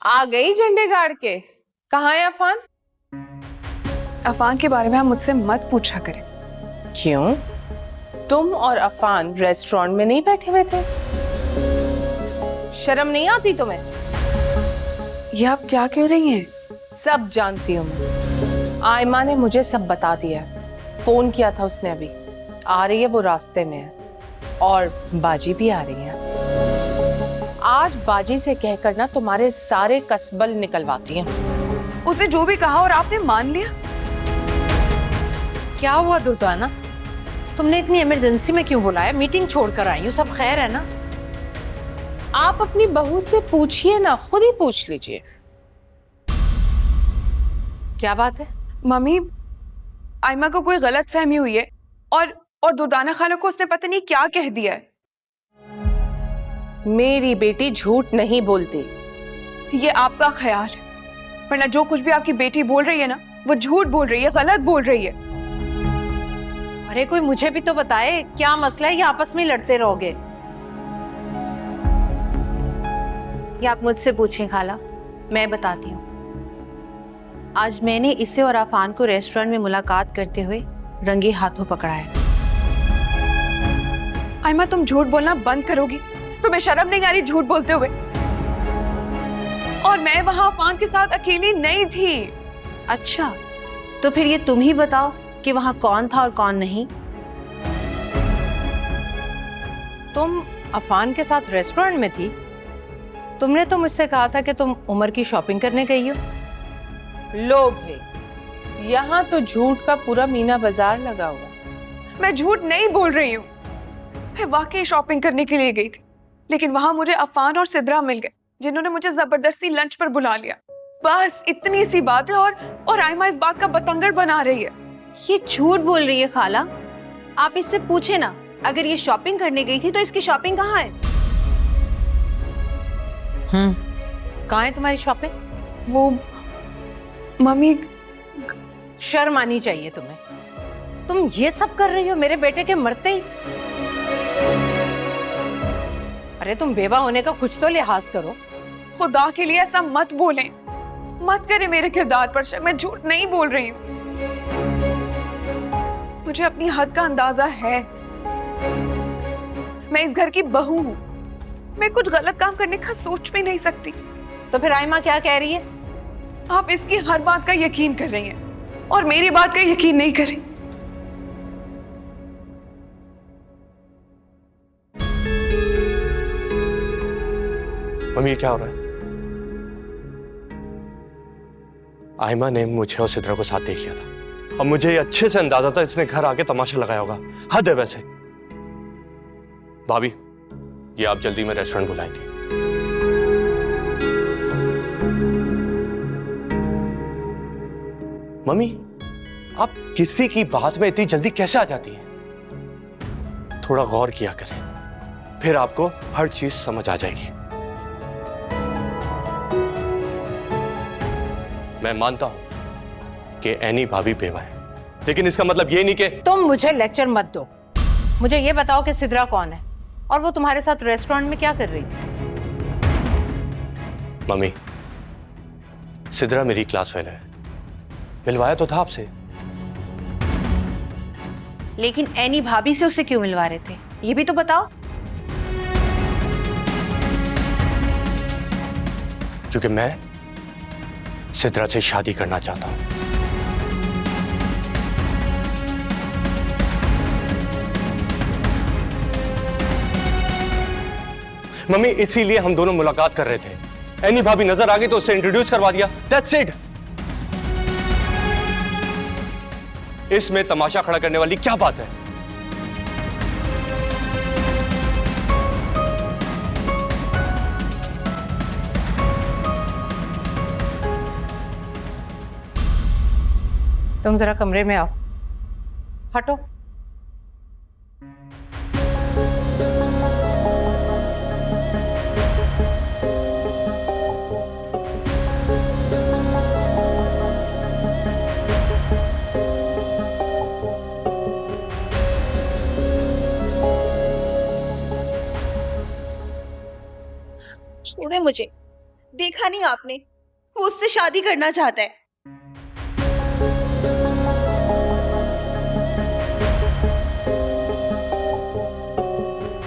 आ गई झंडे गाड़ के। कहाँ है अफान? अफान के बारे में आप मुझसे मत पूछा करें। क्यों? तुम और अफान रेस्टोरेंट में नहीं बैठे हुए थे? शर्म नहीं आती तुम्हें? ये आप क्या कह रही हैं? सब जानती हूँ मैं। आयमा ने मुझे सब बता दिया। फोन किया था उसने अभी। आ रही है, वो रास्ते में है। और बाजी भी आ रही है। आज बाजी से कहकर ना तुम्हारे सारे कसबल निकलवाती हैं। उसे जो भी कहा और आपने मान लिया। क्या हुआ दुर्गाना? तुमने इतनी इमरजेंसी में क्यों बुलाया? मीटिंग छोड़कर आई हूँ, सब खैर है ना? आप अपनी बहू से पूछिए ना, खुद ही पूछ लीजिए। क्या बात है? मम्मी, आयमा को कोई गलत फहमी हुई है और दुर्दाना खाला को उसने पता नहीं क्या कह दिया है। मेरी बेटी झूठ नहीं बोलती। ये आपका ख्याल है, वरना जो कुछ भी आपकी बेटी बोल रही है ना, वो झूठ बोल रही है, गलत बोल रही है। अरे कोई मुझे भी तो बताए, क्या मसला है? ये आपस में लड़ते रहोगे? ये आप मुझसे पूछें खाला, मैं बताती हूँ। आज मैंने इसे और अफान को रेस्टोरेंट में मुलाकात करते हुए रंगे हाथों पकड़ा है। आयमा, तुम झूठ बोलना बंद करोगी? तुम्हें शर्म नहीं आ रही झूठ बोलते हुए? और मैं वहां अफान के साथ अकेली नहीं थी। अच्छा, तो फिर ये तुम ही बताओ कि वहां कौन था और कौन नहीं। तुम अफान के साथ रेस्टोरेंट में थी? तुमने तो मुझसे कहा था कि तुम उमर की शॉपिंग करने गई हो। लोग है, यहाँ तो झूठ का पूरा मीना बाजार लगा हुआ। मैं झूठ नहीं बोल रही हूँ, मैं वाकई शॉपिंग करने के लिए गई थी, लेकिन वहां मुझे अफान और सिद्रा मिल गए, जिन्होंने मुझे जबरदस्ती लंच पर बुला लिया। बस इतनी सी बात है। और आयमा इस बात का बतंगड़ बना रही है। ये झूठ बोल रही है खाला। आप इससे पूछे ना, अगर ये शॉपिंग करने गई थी तो इसकी शॉपिंग कहाँ है? कहाँ है तुम्हारी शॉपिंग? वो मम्मी, शर्म आनी चाहिए तुम्हें। तुम ये सब कर रही हो मेरे बेटे के मरते ही। अरे तुम बेवा होने का कुछ तो लिहाज करो। खुदा के लिए ऐसा मत बोलें, मत करें मेरे किरदार पर शक। मैं झूठ नहीं बोल रही हूँ, मुझे अपनी हद का अंदाजा है। मैं इस घर की बहू हूँ, मैं कुछ गलत काम करने का सोच भी नहीं सकती। तो फिर आयमा क्या कह रही है? आप इसकी हर बात का यकीन कर रही हैं और मेरी बात का यकीन नहीं कर रही। मम्मी, ये क्या हो रहा है? आयमा ने मुझे और सिद्रा को साथ देख लिया था और मुझे ये अच्छे से अंदाजा था इसने घर आके तमाशा लगाया होगा। हद है वैसे। भाभी, ये आप जल्दी में रेस्टोरेंट बुलाई थी। मम्मी, आप किसी की बात में इतनी जल्दी कैसे आ जाती हैं? थोड़ा गौर किया करें, फिर आपको हर चीज समझ आ जाएगी। मैं मानता हूं कि एनी भाभी बेवा है, लेकिन इसका मतलब ये नहीं कि तुम मुझे लेक्चर मत दो। मुझे ये बताओ कि सिद्रा कौन है और वो तुम्हारे साथ रेस्टोरेंट में क्या कर रही थी? मम्मी, सिद्रा मेरी क्लास फेल है, मिलवाया तो था आपसे। लेकिन एनी भाभी से उसे क्यों मिलवा रहे थे, ये भी तो बताओ। क्योंकि मैं सिद्रा से शादी करना चाहता हूं। मम्मी, इसीलिए हम दोनों मुलाकात कर रहे थे। एनी भाभी नजर आ गई तो उससे इंट्रोड्यूस करवा दिया। That's it. इसमें तमाशा खड़ा करने वाली क्या बात है? तुम जरा कमरे में आओ। हटो। छोड़े मुझे, देखा नहीं आपने, वो उससे शादी करना चाहता है।